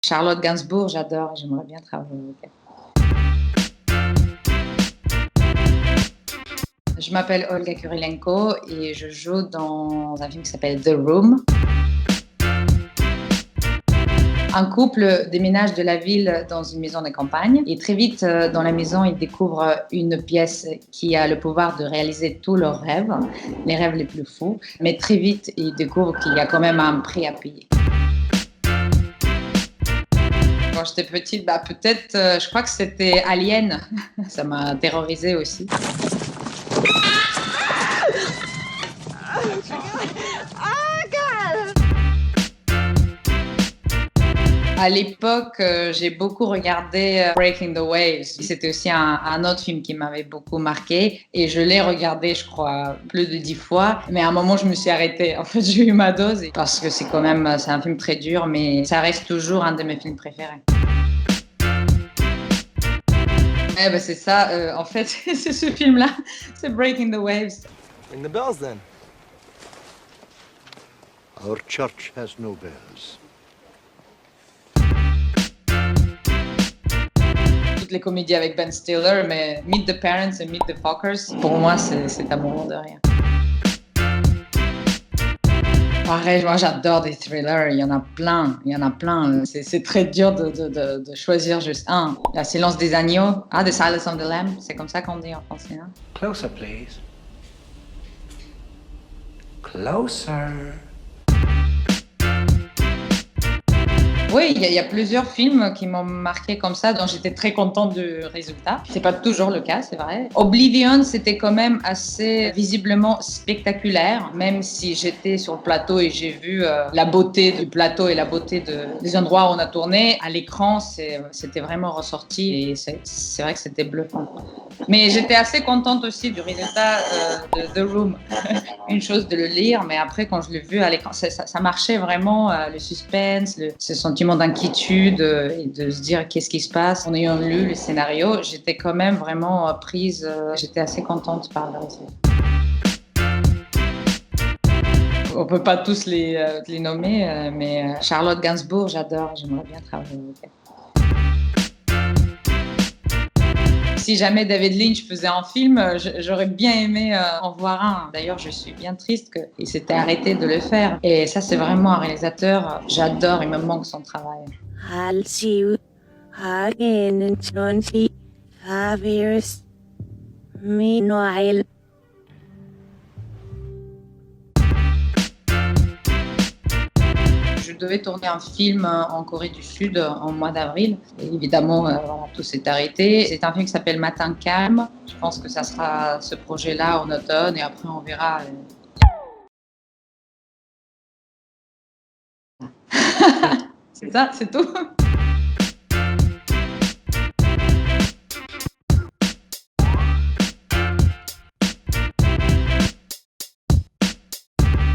Charlotte Gainsbourg, j'adore, j'aimerais bien travailler avec elle. Je m'appelle Olga Kurilenko et je joue dans un film qui s'appelle The Room. Un couple déménage de la ville dans une maison de campagne et très vite dans la maison, ils découvrent une pièce qui a le pouvoir de réaliser tous leurs rêves, les rêves les plus fous. Mais très vite, ils découvrent qu'il y a quand même un prix à payer. Quand j'étais petite, peut-être, je crois que c'était Alien. Ça m'a terrorisée aussi. À l'époque, j'ai beaucoup regardé Breaking the Waves. C'était aussi un autre film qui m'avait beaucoup marqué et je l'ai regardé, je crois, plus de 10 fois. Mais à un moment, je me suis arrêtée. En fait, j'ai eu ma dose parce que c'est un film très dur, mais ça reste toujours un de mes films préférés. C'est ça. En fait, c'est ce film-là. C'est Breaking the Waves. Ring the bells then. Our church has no bells. Toutes les comédies avec Ben Stiller, mais Meet the Parents et Meet the Fockers, pour moi, c'est amoureux de rien. Pareil, moi j'adore des thrillers, il y en a plein. C'est très dur de choisir juste un. La Silence des agneaux, The Silence of the Lamb, c'est comme ça qu'on dit en français. Hein? Closer, please. Closer. Oui, il y a plusieurs films qui m'ont marqué comme ça, dont j'étais très contente du résultat. C'est pas toujours le cas, c'est vrai. Oblivion, c'était quand même assez visiblement spectaculaire, même si j'étais sur le plateau et j'ai vu la beauté du plateau et la beauté des endroits où on a tourné. À l'écran, c'était vraiment ressorti et c'est vrai que c'était bluffant. Mais j'étais assez contente aussi du résultat de The Room. Une chose de le lire, mais après, quand je l'ai vu à l'écran, ça marchait vraiment, le suspense, ce sentiment d'inquiétude et de se dire qu'est-ce qui se passe. En ayant lu le scénario, j'étais quand même vraiment prise, j'étais assez contente par le résultat. On peut pas tous les nommer, mais Charlotte Gainsbourg, j'adore, j'aimerais bien travailler avec elle. Si jamais David Lynch faisait un film, j'aurais bien aimé en voir un. D'ailleurs, je suis bien triste qu'il s'était arrêté de le faire. Et ça, c'est vraiment un réalisateur, j'adore, il me manque son travail. I'll see you again in 25 years. Meanwhile. Je devais tourner un film en Corée du Sud en mois d'avril. Et évidemment, tout s'est arrêté. C'est un film qui s'appelle Matin calme. Je pense que ça sera ce projet-là en automne et après on verra. C'est ça, c'est tout.